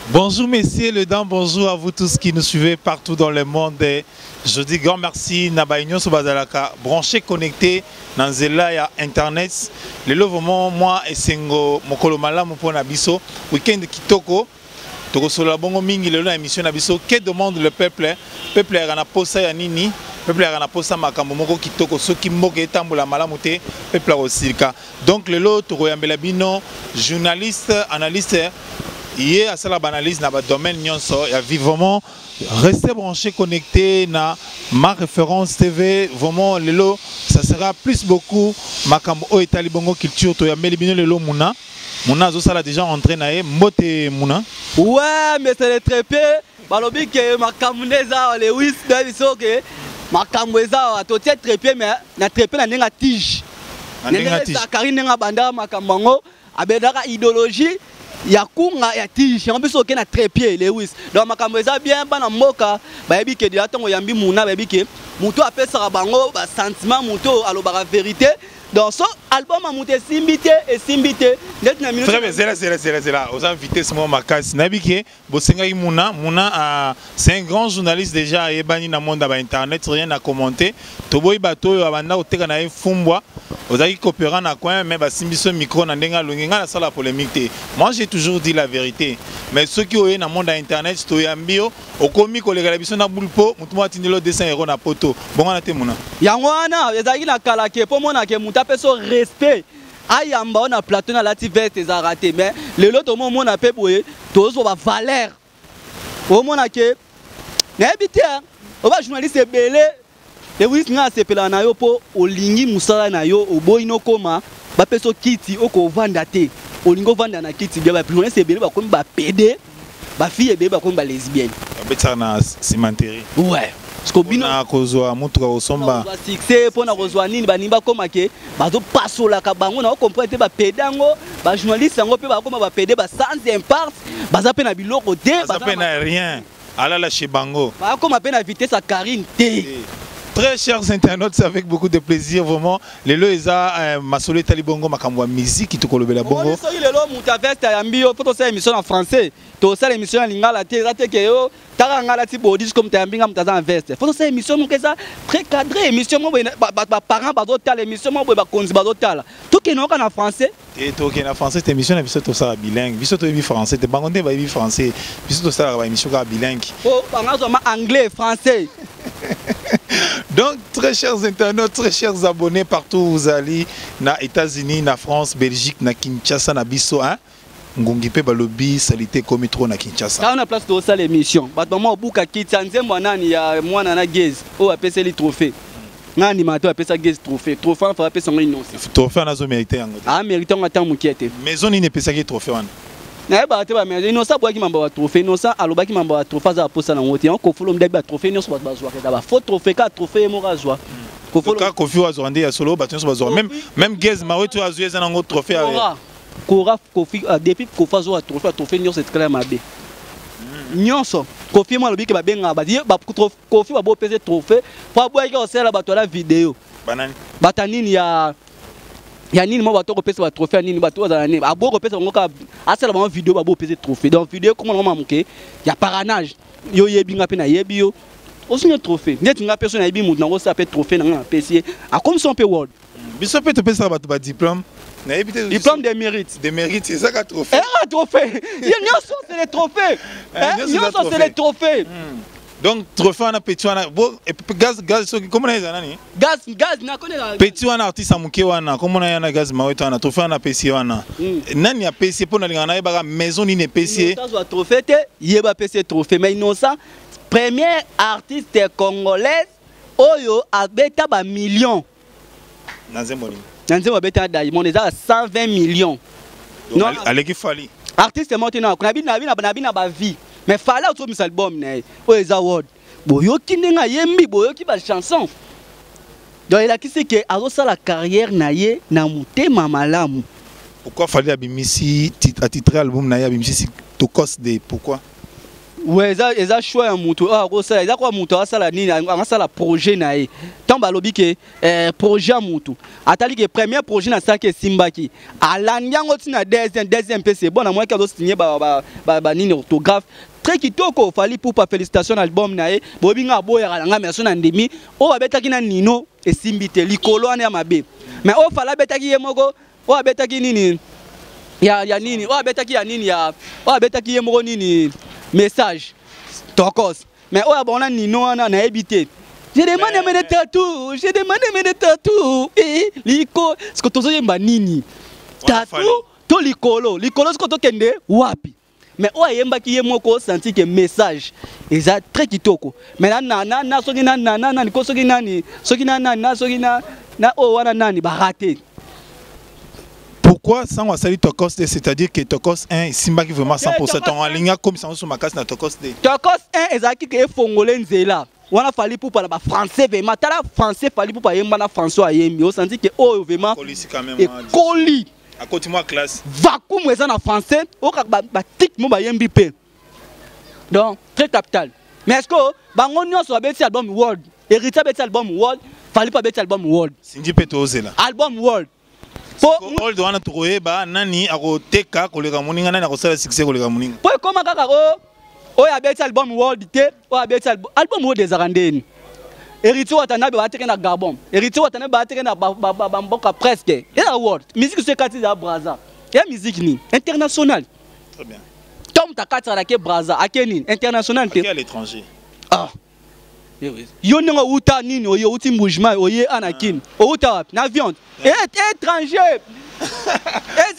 Bonjour messieurs, le dents, bonjour à vous tous qui nous suivez partout dans le monde. Je dis grand merci Nabaïnion Sobazalaka, branché, connecté dans Zela Internet. Le vraiment moi et Sengo Mokolo Malamu pour Nabiso, week-end Kitoko. Toko Sola Bongo Mingi, le émission Nabiso. Que demande le peuple? Peuple est en posa ya nini? Peuple est en posa makambo moko Kitoko, ceux qui moquent tambola malamute, peuple aussi. Donc le lot, Toko Yambelabino, journaliste, analyste. Hier, à la analyse dans le domaine nyonso, il y a vivement rester branché, connecté na ma référence TV. Vraiment, lelo, ça sera plus beaucoup makambo o Italie bongo culture. To ya melibino lelo muna. Muna zo sala déjà entré na e mote muna. Ouais, mais c'est le trépé. Balobi que makambo neza le wis na biso que makambo eza to tie trépé mais na trépé na nenga tige. Na nenga tige. Karine nga banda makambo ngo abedaka idéologie. Ya kunga ya tige en plus aucun trépied Lewis donc makambo eza bien bana mboka bayebi ke dia tongo yambi muna bayebi ke muto apesa bango ba sentiment muto alobaka vérité dans son album a monté simbité et simbité net na minute. Très bien, c'est là aux invités ce moment makas nabike bosenga muna c'est un grand journaliste déjà et bani na monde ba internet rien à commenter toboyi bato abanda oteka na fumbwa ozaki coopérant na coin mais ba simbiso micro na ndenga longenga na sala polémique. Moi j'ai toujours dit la vérité mais ceux qui ont na monde internet to yambio okomi kolega biso na bulpo mutu mo atindelo 200 € na poto bonga na te muna yango wana ezaki na kala ke po mona ke muta peso respect ayamba on a plateau na lati veste za raté mais le lot au moment on a pe boye tozo ba valeur au mona ke na habité on va journaliste belé et oui nga sepela na yo po olingi musala na yo oboyino koma ba peso kiti oko vanda te olingo vanda na kiti bien ba journaliste belé ba komi ba PD ba fille belé ba komi ba lesbienne ba na cimenterie ouais skobino na kozwa mutuka osomba succès pona kozwa nini banimba koma ke bazo pasola ka bango na comprendre ba pedango ba journaliste ngo pe ba koma ba PD ba sans impact baza pe na biloko te baza pe na rien alala chez bango ba koma pe na vitesse à Karine te. Très chers internautes, c'est avec beaucoup de plaisir vraiment. Les lois Masolo Talibongo makamwa musique qui te kolobela bongo. Oui, les lois Moutaveste Yambio, faut faire émission en français. To ça l'émission en lingala te rate que yo tara ngala ti bodi comme Tambinga mutaza en veste. Faut faire émission mo keza très cadré émission mo ba parents ba dotal émission mo ba konzi ba dotal. Tout que non en français. Et tout que en français cette émission émission to ça bilingue. Biso to bi français, te bangonde ba bi français. Biso to ça ba émission ka bilingue. Oh, bangazo ma anglais, français. Donc, très chers internautes, très chers abonnés partout où vous allez, na États-Unis, na France, Belgique, na Kinshasa, na Bisso, hein, Ngongipe balobi salité comme trop na Kinshasa. Quand on a place de ça l'émission, bah maman buka kitsanze mwanani ya mwana na gez, o apesa li trophée. Nani mato apesa gez trophée. Trophée on va apesa ngino. Trophée na zo mérité yango. Ah mérité on attend mukiete. Maison ni ne pesa ki trophée wana. Na ba te ba mais innocent boaki mamba wa trophée innocent alobaki mamba wa trophée za posa na ngote on ko follow mdabi ba trophée innocent ba zwa ka ba faux trophée ka trophée mo razwa ko follow ka kofi wa zwa ya solo ba innocent ba zwa même gez ma wetu azuye za ngo trophée avec kora kofi depuis ko fa zwa trophée innocent c'est clair mabe nyonso kofi mo alobiki ba benga ba di ba kofi ba bo pese trophée pa boaki o sala ba to la vidéo banani batanini ya nini mo bato ko pesa ba trophée nini bato za nini abo ko pesa ngoka asala ba vidéo ba bo pesa trophée donc vidéo comment on mamuke ya paranage yo yebi nga pe na yebi yo aussi trophée net nga personne na yebi mu na ko sa pe trophée na nga pesier a comme son pe world biso pe to pesa ba diplôme na yebi te diplôme de mérite c'est ça ka trophée trophée nyonso c'est les trophées nyonso c'est les trophées. Donc trophée on a petit wana bon et gaz comment on a nani gaz na connaît petit wana artiste amuke wana comment on a na gaz maweto wana trophée on a PC wana nani a PC pour na lingana ba maison ni ne PC ça soit trophée te yeba PC trophée mais innocent premier artiste congolais oyo abeta ba millions nanzemo beta Diamond eza 120 millions non aleki fali artiste monté na ba vie mais fallait autre mis album né o eza word boyoki ndenga yembi boyoki ba chanson donc il a qui c'est que azosa la carrière na ye na mutema malamu. Pourquoi fallait abimisi à titrer album na ye abimisi to cause de pourquoi Ouais, ça choix un mutu. Ah, ça quoi mutu ça la nini, ça la projet nae. Tant balobi que projet mutu. Atali que premier projet na ça que Simbaki. Alanyango tina deuxième PC. Bon, à moi qui a signé nini orthographe. Très kitoko fali pour pas félicitations album nae. Bobinga boya kalanga merci na ndemi. O babeta kina nino et Simbite likolo ane mabe. Mais o fala beta ki yemoko, o beta ki nini. Ya nini, o beta ki ya nini ya. O beta ki yemoko nini. Message Tokos mais oh bon là Nino on a habité je demande mes tatous et liko ce que tu as nini tatou to likolo ce que tu kende wapi mais oh yemba ki yemoko senti que message et ça très kitoko mais na soki na ko soki nani soki na soki na oh wana nani ba raté. Pourquoi sans wasali Tokos, c'est-à-dire que Tokos 1 Simba qui vraiment 100% en ligne comme ça sur ma casse na Tokos 2. Tokos 1 ezaki que fongolais nzela. Wana fali pour parler français vraiment. Tala français fali pour parler na François Yembi. On sentit que oh vraiment et coli. À côté moi classe. Vacuum eza na français, o ka ba tic mo ba Yembi pe. Donc très capital. Mais est-ce que bango nyonso abeti album World, hérité abeti album World, fali pas abeti album World. Sindi peto ozela. Album World. All doit trouver ba nani akoteka koleka muninga nani akosala succès koleka muninga. Po koma kaka o ya beti album World te o ya beti album World des arandeni. Héritier watana be bateke na Gabon. Héritier watana be bateke na mboka presque. Et la World, musique c'est kati za Braza. Et musique ni international. Très bien. Tom takata la ke Braza akeni international te. À l'étranger. Ah. Yo nengo uta nini oyo uti mbujima oye anakin outa na viande étranger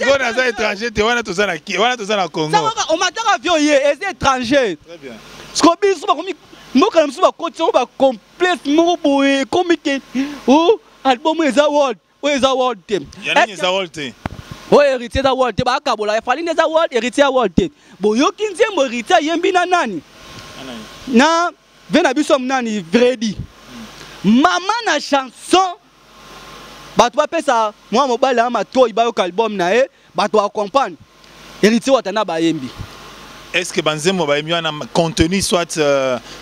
on a ça étranger te wana tozana ki wana tozana Congo ça on mataka avion ye c'est étranger très bien skobi so ba komi mokala mso ba koti ba complexe mo boye komi ke o album eza world o eza world te ya nini eza world te o héritier da world te ba kabola fali neza world héritier world te boyo kinze mo héritier yembi na nani na Vena biso mnani Vredi. Maman na chanson. Bato ba pesa moi mobile ama to ibayo album na e bato ba comprendre. Héritier watana ba yembi. Est-ce que banzemo ba yembi na contenu soit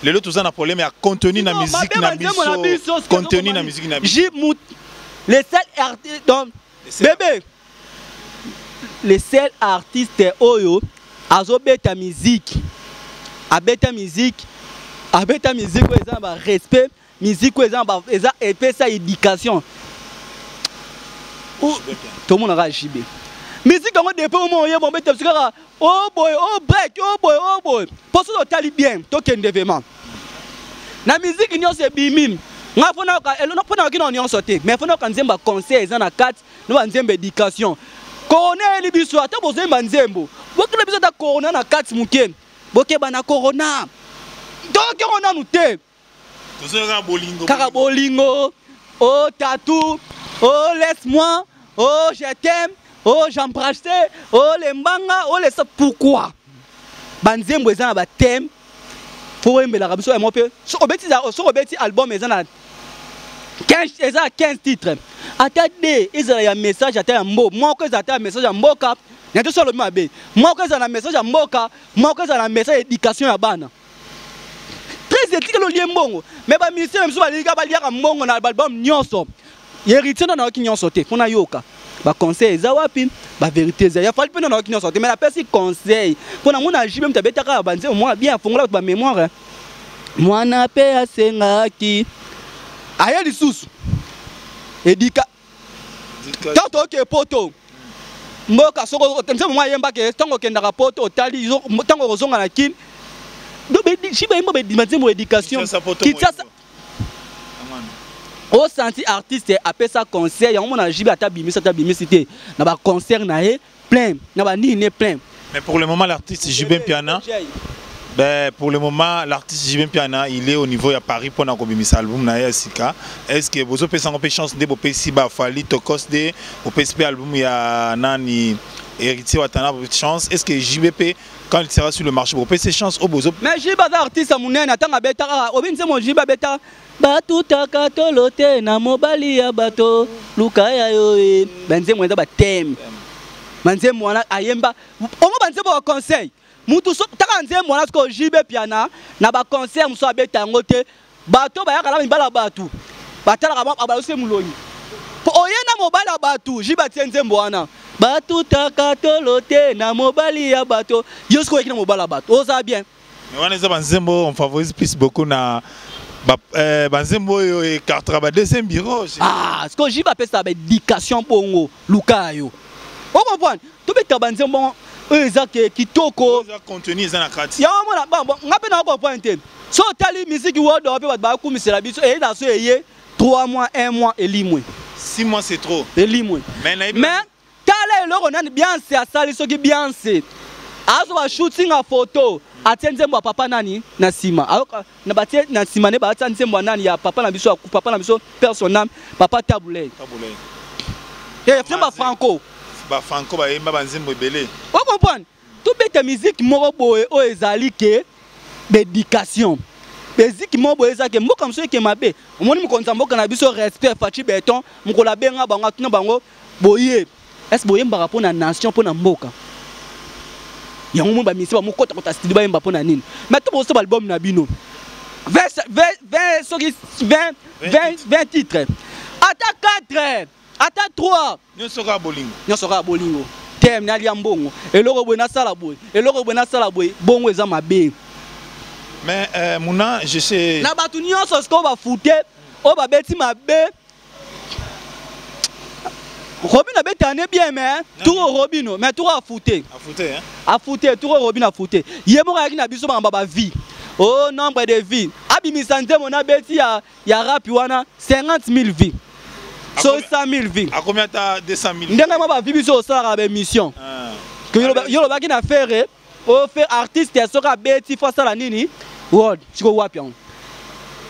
les autres ont un problème à contenu na musique na biso contenu na musique na biso. Les seuls artistes donc bébé les seuls artistes oyo azobeta musique. Abeta musique Abeta musique ou exemple respect, musique ou exemple et ça éducation. Tout le monde a jibé. Musique on dépend au moment où on met oh boy, oh break, oh boy, oh boy. Pour ça tali bien, token devement. La musique n'y a c'est bimim. On a pas qui on y sauté, mais faut qu'on nzemba conseil za na 4, nous nzemba éducation. Corona li biso ata besoin nzembo. Beaucoup le besoin da corona na 4 muken. Boke bana corona. Donc on a noté. Carabolingo, oh tatou, oh laisse-moi, oh je t'aime, oh j'embrasse, oh les manga, oh les ça pourquoi? Banzembo ezana ba thème. Faut aimer la rabiso et moi peu. Sur obeti album ezana 15 titres. Attendez, ezana ya message ata mbo. Moi que ezata message ya mboka. Nyato solo mabe. Moi que ezana message ya mboka, moi que ezana message éducation ya bana. Très éthique le lien mbongo mais ba ministère même so ba liga ba liaka mbongo na album nyonso héritier na ki nyonso te fona yoka ba conseil za wapi ba vérité za ya fali pe na ki nyonso te mais la personne conseil pona mona jibe mtabeta ka banze moi bien fongola ba mémoire moi na pe asenga ki aya lisusu edika tanto ke poto mboka soko temse moi yemba ke tango kenda ka poto tali tango kozonga na kin. Éducation au senti artiste après ça concert on a jibe ata bimisité na ba concert na plein na ba ni plein mais pour le moment l'artiste Jibin Piana pour le moment l'artiste Jibin Piana il est au niveau à Paris pour na kobimisa album na Sika est-ce que vous avez une chance de bopesi ba fali Tokos de bopesi album ya nani héritier watana chance est-ce que JBP quand il sera sur le marché pour payer ses chances au bozo mais JBA artiste munene atanga beta obinze mo JBA beta batu takatolote na mobali ya bato lukaya yo banze mo eza ba thème banze mo wana ayemba omo banze bo conseil mutu so taka nzembo na ko jibe piana na ba concert muso abeta ngote bato ba yakala mibala batu batala ka ba balose mulonyi po oyena mobala batu jiba nzembo wana batu takatolote na mobali ya bato yosko ekina mobala batu oza bien mais wana za banzembo on favorise plus beaucoup na banzembo yo e carte ba deuxième bureau ce que jiba pesa ba éducation pongo lukayo on comprend to beta banzembo ezake kitoko za contenu za na kati ya mona bon ngape na ko pointe so tali musique world op ba ku misela biso e da so eye 3 mois 1 mois et limwe 6 mois c'est trop et limwe mais tala eloko nani bien c'est asali soki bien c'est azo ba shooting a photo atenze mwa papa nani na sima ayoka na batie na sima ne ba atenze mwa nani ya papa na biso personnel papa tabulé et fema franco ba franco ba yemba banzembo ebele on comprend tout bête musique moko boye o ezali ke d'éducation musique moko boye ezake mboka mso ke mabe omoni mukonza mboka na biso respect fachi beton mukola benga bango tuna bango boye est-ce boye mbaka pona nation pona mboka yango mo ba misi ba mokota kota studio ba yemba pona nini mais to boso ba album na bino 20 titres ata 4 ata 3 nyoso ka bolingo tem na lia mbongo eloko boye na sala boye bongo eza mabe mais muna je sais na batu nyonso sko ba fute o ba beti mabe Robin a bétané bien mais tout Robino mais tout a fouté tout Robin a fouté yemora ki na biso ba vie oh nombre de vies abimi santé mon abeti ya rap wana 50 000 vies so 100 000 vies à combien t'as 200 000 ndenga ma ba vie biso sala ba émission que yo ba ki na faire o faire artiste ya soka beti fa sala nini world chiko wapi on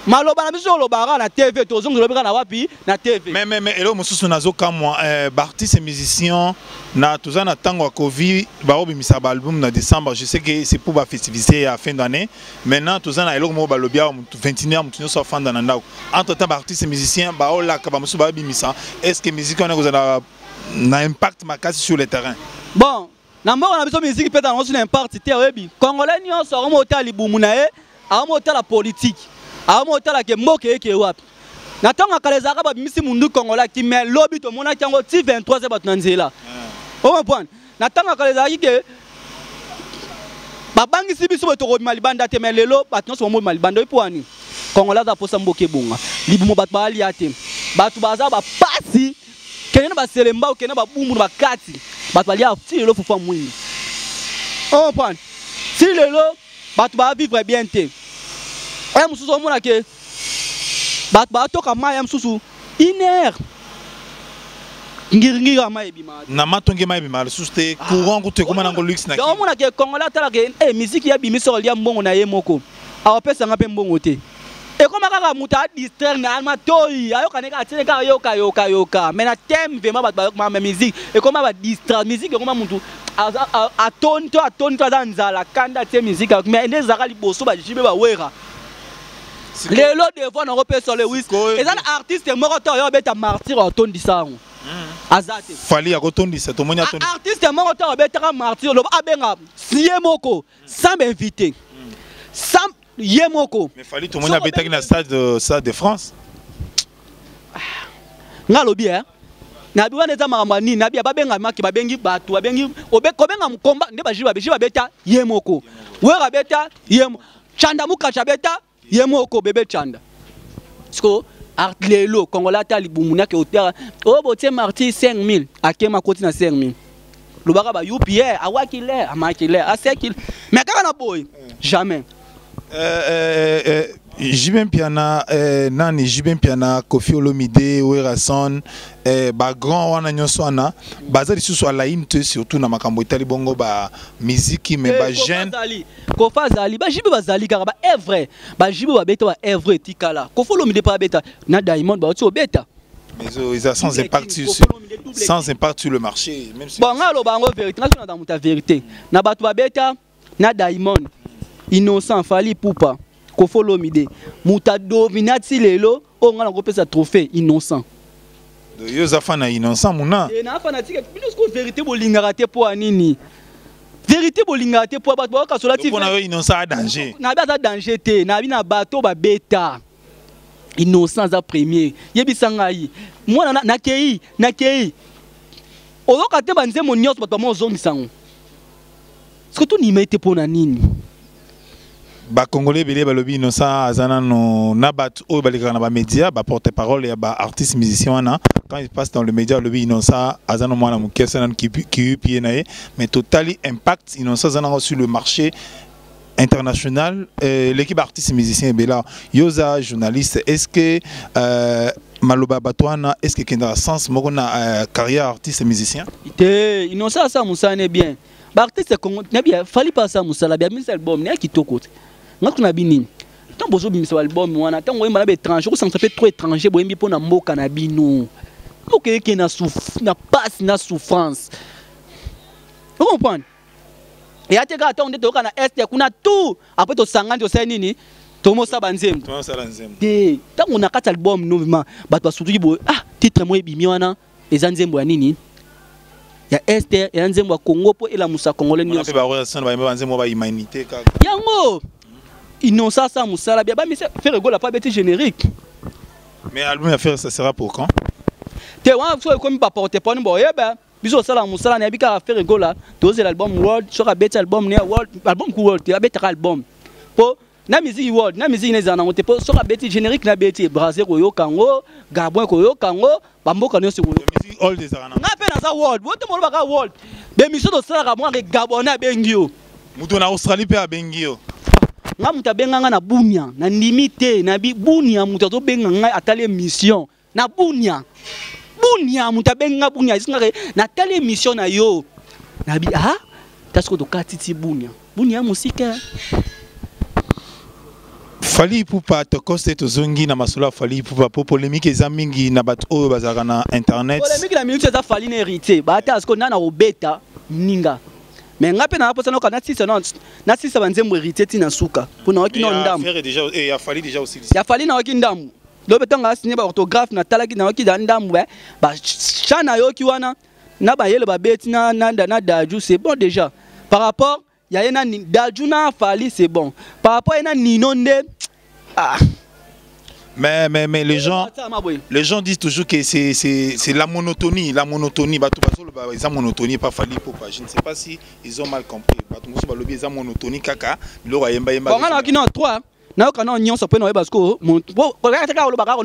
maloba na biso lobara na TV tozongo lobera na wapi na TV mais elo mususu nazo kamwa artiste musicien na tozana tango Covid ba obimisa ba album na décembre je sais que c'est pour ba festiviser à fin d'année maintenant tozana elo mo ba lobia 29 mutu so fin d'année ndako entre temps ba artiste musicien ba ola ka ba musu ba bimisa est-ce que musique on a kozana na impact makasi sur le terrain bon na mboka na biso musique peut dans une impact te oyebi congolais nyonso o mo tali bumu na e a mo tala politique amo tala ke mboke eke wapi natanga kalezaka ba bimisi mundu kongola ki mais lobi to mona tango ti 23 bat nanzela o comprendre natanga kalezaka ke babangi sibiso to ko malibanda te mais lelo bat non so mo malibanda po ani kongola za posa mboke bonga libumo bat ba aliate batu baza ba pasi kenena ba selemba kenena ba bumu ba kati bat ba lia ti lelo fufa mwini o comprendre si lelo batu ba vivre bien te et mususu omona ke ba toka maya mususu iner ngirngira maya bima na matonge maya bima suste courant kutu komana ngo luxe na ki omona ke kongola tala ke musique ya bimiso lia mbongo na ye moko awapesa nga pe mbongo te e koma kaka muta distraire na amatoi ayoka neka atene ka yoka mais na thème vraiment ba musique e koma ba distraire musique koma muntu atonto za nzala kanda te musique mais ndezaka liboso ba jibe ba wera les lots de voix n'ont pas sur le whisky. Et ça, l'artiste est mort, il y a un martyr au ton d'Issang. Azate. Fali à ton d'Issang. Artiste est mort, il y a un martyr. Le Abenga, Yemoko, sans m'inviter. Sans Yemoko. Mais Fali, tout le monde a été dans le stade de France. N'a lobby, hein? Na biwa neza maramani na bia babenga maki babengi batu babengi obenga mkomba nde bajiba beta Yemoko. Wera beta Yem Chanda muka chabeta Yemoko bébé Chanda. Sko art lelo kongola ta libumuna ke hôtel o botie marti 5000 akema koti na 5000. Lobaka ba UPR awakile amakile asekil. Mais kaka na boy jamais. Jibem Piana nani Jibem Piana Kofi Olomide Werason ba grand wana nyonso wana bazali susu ala inte surtout na makambo itali bongo ba musique mais ba jeune Kofa zali ba jibe bazali kaka ba evre ba jibe ba beta ba evre tikala Kofi Olomide pa beta na Diamond ba oti obeta mais ils ont sans impact sur le marché même si bon ngalo bango vérité ngalo na muta vérité na batu ba beta na Diamond innocent fali poupa Kofi Olomide muta dominati lelo o ngala kopesa trophée innocent yo za fana innocent muna na fanatique biso ko vérité bolingara te po anini vérité bolinga te po bato ka sola ti pour na innocent danger na ba danger te na bi na bato ba beta innocence à premier yebisa ngai mwana na kei oloka te banze mo nyos bato mo zongisango surtout ni mete pona nini ba congolais belé ba lobi innocent azana no na bat o balika na ba média ba porte-parole ya ba artiste musicien wana quand il passe dans le média lobi innocent azana mwana mukesa na qui pied nae mais totally impact innocent azana sur le marché international. L'équipe artiste musicien bela yoza journaliste est-ce que Maloba Batouana est-ce que Kendra sens mokona carrière artiste musicien te innocent ça musane bien ba artiste congo na bien fali pas ça musala bien mis album na kitoko ngako na binini tant bozo bimisa album wana tant ngoyemba na be étranger ko ça fait trop étranger boyembi pona mboka na bino okeke na na passe na souffrance vous comprenez. Et à te gars on est au na est kuna tout après to sangani to sai nini to mo saba nzembo te tant on a quatre album nouvellement bato surtout bo titre mo ebimi wana eza nzembo ya nini ya est ya nzembo ya Congo po ela musa congolais ni on ba resana ba nzembo ba humanité ka yango innocent ça musala bien ba mi faire rigolo pas bête générique mais album à faire ça sera pour quand te wa so ko mi ba porter pon bo yeba biso sala musala na bika faire rigolo doze l'album world sur a bête album ne world album ku world ya bête album po na musique world na musique neza na ngote po sur a bête générique na bête Brazil ko yo kango Gabon ko yo kango bamboka no se ko musique all des arana na pe na za world wote mo ba ka world be miso do sala ka mo ke Gabon na bengio muto na Australie pe a bengio nga muta benga na bunia na limité na bi bunia muta to benga nga atali mission na bunia muta benga bunia isinga na tali mission na yo na bi tasko to katiti bunia musika Fali Ipupa to koste to zongi na masolo Fali Ipupa po polémique eza mingi na bato oyo bazaka na internet polémique na minute eza Fali na hérité ba ta asko na obeta ninga mais ngape na posa no kana na sisa banzembo hérité tina suka pour na okino ndambo et ya Fali déjà aussi ya Fali na okino ndambo do betanga signé ba orthographe na talaki na okida ndambo ba chana yoki wana na ba yele ba beti na daju c'est bon déjà par rapport ya yena daju na Fali c'est bon par rapport yena ninonde mais les gens disent toujours que c'est la monotonie bato bazolo ils ont monotonie pas Fali Ipupa je ne sais pas si ils ont mal compris bato musu balobi ils ont monotonie kaka lo yemba bon na kino 3 na kana nyonso pe no yeba sko ko ka lo baka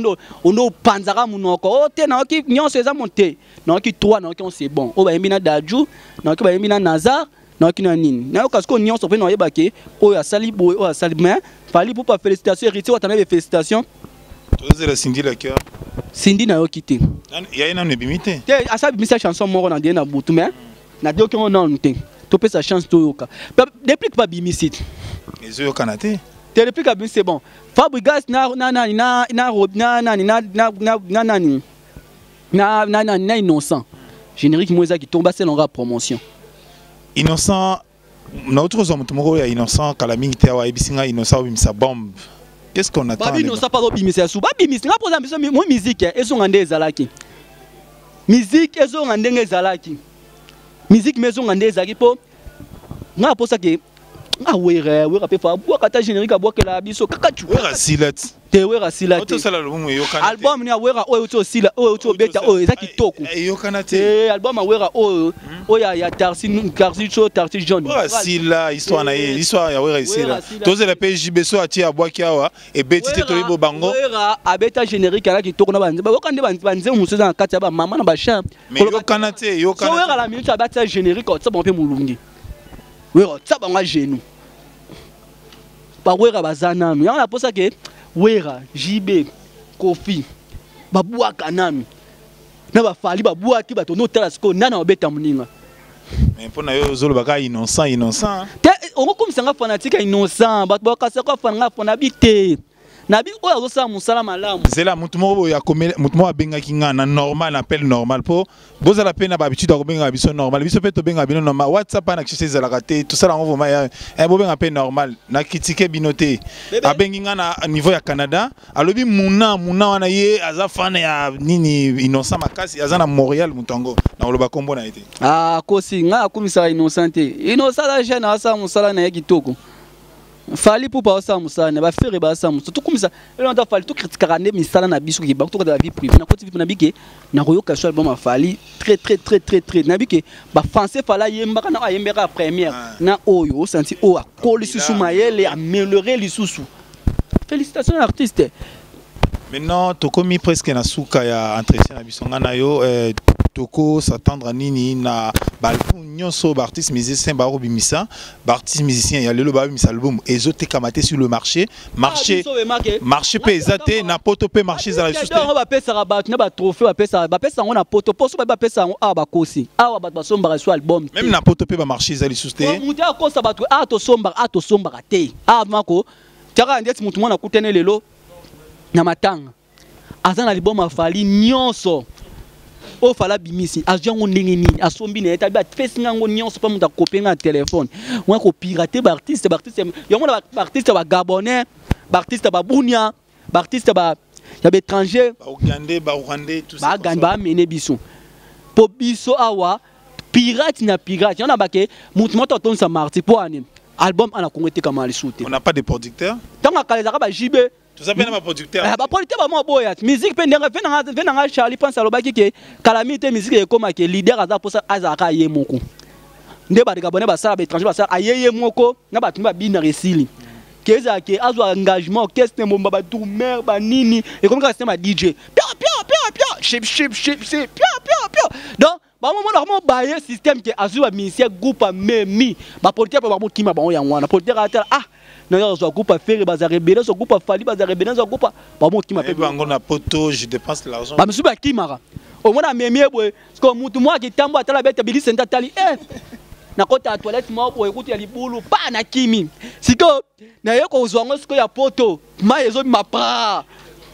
ondo panzaka munoko te na ki nyonso eza monté na ki 3 na ki on c'est bon o ba yembi na daju na ki ba yembi na Nazar na ki na nini na ka sko nyonso pe no yeba ke o ya sali boy o ya sali mais Fali Ipupa félicitations héritier wa tanabe félicitations tous les Cindy le cœur Cindy na yo kité il y a une bimité te asa bimisa chanson moko na na butu mais na dio ki on non te to pe sa chance to yoka depuis pas bimisite les yo kanate depuis que c'est bon Fabregas na innocent générique moza qui tombe c'est longa promotion innocent na autre homme tomoko ya innocent calamité wa ebisinga innocent bimisa bombe qu'est-ce qu'on attend ba innocent pas bimisa sou ba bimisa nga poza biso mo musique ezonga nde ezalaki musique ezonga ndenge ezalaki musique mezonga nde ezalaki po nga posa ke wera pe fa bua kata générique a bua que la biso kakachu wera silat te wera silat auto sala lo mo yokana album ni wera oyo to sila oyo to beta oyo eza kitoko yokana te album wera oyo ya Tarsi John wera sila histoire na histoire ya wera sila toze la PJB so ati a bua kiawa e beti te tolibo bango wera abeta générique ala kitoko na banze ba okande banze muso za kati ba mama na ba champ yokana te yokana so wera la minute abata générique o tsaba pe mulungi wera tsaba nga genou ba wera bazana mi yana posa ke wera JB Kofi babua kanami na ba Fali babua ki bato no tala siko nana obeta muninga mais pona yo zolo baka innocent te ongo comme sanga fanatique innocent bato bakasa ko fanga fana bité nabi oyo azosala musala malamu zela mutu moko ya komela mutu moko abengaki nga na normal appel normal po bozala pe na ba habitude ya kobenga biso normal biso pe to benga bino normal WhatsApp na kisi ezalaka te tout ça yango vraiment ya bobenga pe normal na critiquer bino te abengi nga na niveau ya Canada alobi muna wana ye aza fan ya nini Innocent makasi aza na Montréal mutango na oloba kombo na ete kosi nga akumisa Innocent te Innocent la jeune asa musala na kitoko fali pour pas ça musala ba faire ba ça musala tout comme ça on doit fali tout critiquer ande misala na biso ki ba to de la vie privée na côté vie na bike na royoka so album fali très na bike ba français fala yemba na yembera première na oyo senti o akoli susu mayele améliorer les sous félicitations à l'artiste maintenant tokomi presque na suka ya entretien na biso nga na yo toko s'attendre à nini na balbum nyonso artiste musicien ba robimisa artiste musicien ya lelo ba bimisa album ezote kamate sur le marché pe ezate na poto pe marché za la juste on va pesa rabat na ba trophée ba pesa ngo na poto poso ba pesa ngo ba kosi awa ba somba sur album même na poto pe ba marché za li juste mutu akosa ba to somba te mako tara ndeti mutu mwana kutene lelo na matanga azana album afali nyonso o fala bimisi ajango ndenge nini asombi na eta ba fesinga ngo nyonso pa muta kopenga téléphone on ko pirater ba artiste yo mona ba artiste ba gabonais ba artiste ba bunia ba artiste ba ya ba étranger ba Ougandais tout ça ba mene biso po biso awa pirate on a ba ke mutu moto ton sa marti po ani album ana kongete kama lisuté on n'a pas de producteur tant ka ba jibe tout ça bien ma producteur ba producteur ba mo boya musique pe ndenge venanga Charlie pense alobaki ke calamité musique e koma ke leader aza posa azaka ye moko nde ba gabonais ba sala ba étranger ba sala ayeye moko na ba tumba bina resili keza ke azo engagement orchestre mbomba ba drummer ba nini e comme ka système DJ pia donc ba mo normalement ba ye système ke azu ba musicien groupe memi ba producteur ba mo kima ba ya ngwana producteur ata na yo zo groupe faire baza rebelle zo groupe fali baza rebelle zo groupe ba mo kima pe bango na poto je dépense l'argent ba misuba kimara au moins na memi boy parce que mutu moi ki tambo atala beta bili senta tali na kota toilette mo boy ekuti ya libulu pa na kimi siko na yo ko zo ngo siko ya poto ma yezo mapa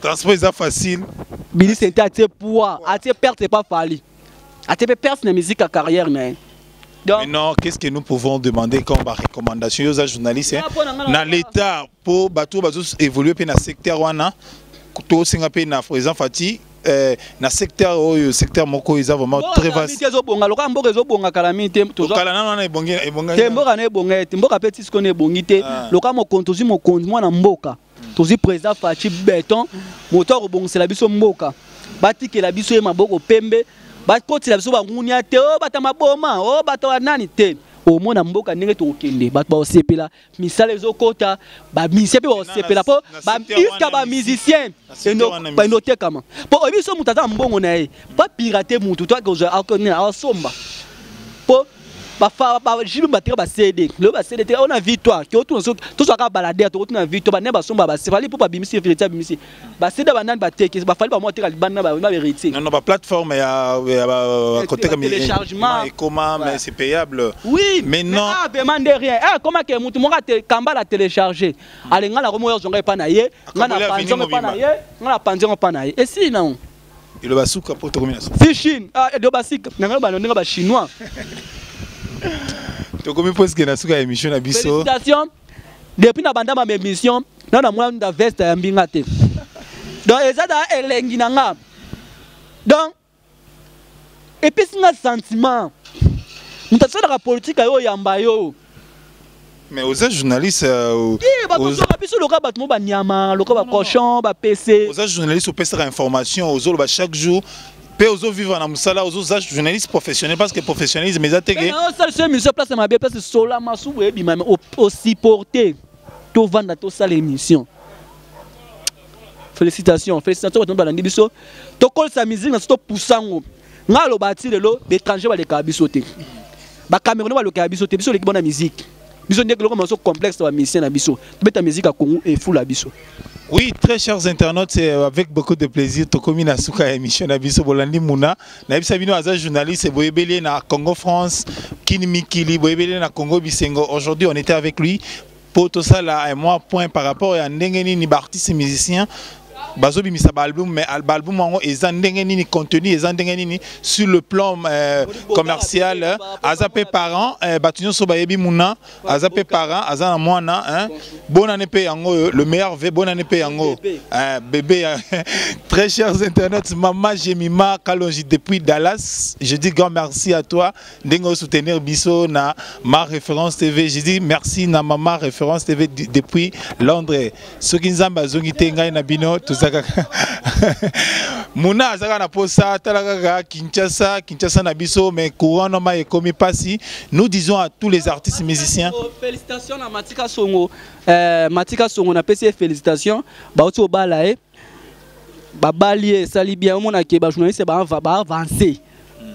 transport est facile bili senta te poids atie perte c'est pas fali atie perte na musique à carrière mais maintenant, qu'est-ce que nous pouvons demander comme recommandation aux journalistes dans l'État pour évoluer dans le secteur tout singape na président Fati na secteur moko ils vraiment très vaste mboka petit qu'on est bongité loka mo kontozi mo mwana mboka tozi président Fati béton moteur bongela biso mboka batikela biso maboko pembe bakoti la biso bangunia te o bata maboma o bata nani te o mona mboka ndenge to okende bato ba sepela misala ezokota ba musicien pe ba sepela po ba iska ba musicien eno ba noter kama po obiso mutaza mbongo na ye pas pirater mutu toi que a somba po ba jibe batera ba CD le ba CD on a victoire que tout ça ka balader to na victoire ba ne ba somba ba fali pour ba bimisi vérité bimisi ba CD ba nan ba teke ba fali ba moter ba na ba vérité non ba plateforme ya côté comme téléchargement et comment mais c'est payable oui mais non demande rien comment que mutu mo ka kamba la télécharger alenga la romo yo zonga pa na ye ngana panzonga pa na ye ngana panzonga pa na ye et si non il va souka pour terminer si Chine de basik ngana ba ndinga ba chinois tokomi presque na suka émission na biso félicitations depuis na banda ma émission na moi na veste ya mbinga te donc ezada elengi nanga donc et puis singa sentiment mutasala la politique yo yamba yo mais aux journalistes biso loka bato mo ba nyama loka ba cochon ba PC aux journalistes au pesa information aux ba chaque jour pe ozo vivre na musala ozo za journaliste professionnel parce que professionnalisme mais ateke non ça c'est monsieur place ma bien place sola masu ebi même au supporter to vendre to ça l'émission félicitations to balandi biso to call sa musique na to poussango ngalo bati lelo d'étranger ba le kabiso te ba Cameroun ba le kabiso te biso le bonne musique biso ndeko loko maso complexe ba musicien na biso beta musique à Congo et fou la biso. Oui, très chers internautes, c'est avec beaucoup de plaisir tokomi na suka émission na biso bolandi muna na bisa bino aza journaliste boyebele na Congo France Kini Mikili boyebele na Congo Bisengo. Aujourd'hui, on était avec lui pour tout ça là et moi point par rapport à ndenge nini ba artiste musicien bazo bimisa ba album mais album ngo eza ndenge nini contenu eza ndenge nini sur le plan commercial azape parents batunyo so ba yebi muna azape parents azana mwana hein bonne année pe yango le meilleur vœu bonne année pe yango bébé très chers internautes maman Jemima Kalonji depuis Dallas je dis grand merci à toi ndenge soutenir biso na ma référence TV je dis merci na maman référence TV depuis Londres ce qui nzamba zongi te ngai na bino Muna azaka na posa talaka Kinshasa na biso mais courant no ma ekomi pasi nous disons à tous les artistes musiciens félicitations à Matika Songo na PC félicitations ba oti obala ba balier sali bien omona ke ba journaliste ba avancer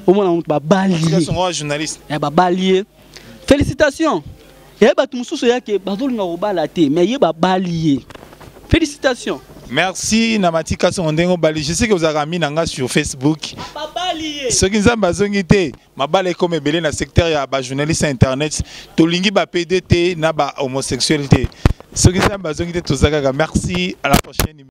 omona ba balier Songo journaliste ba balier félicitations et ba tumususu yake bazolinga obala te mais ye ba balier félicitations. Merci Namatika Sondengo Bali. Je sais que vous avez mis nanga sur Facebook. Ce qui nous a besoin de ma balle comme belé dans le secteur ya ba journaliste internet. Tolingi ba PDT na ba homosexualité. Ce qui nous a besoin de tout ça. Merci à la prochaine.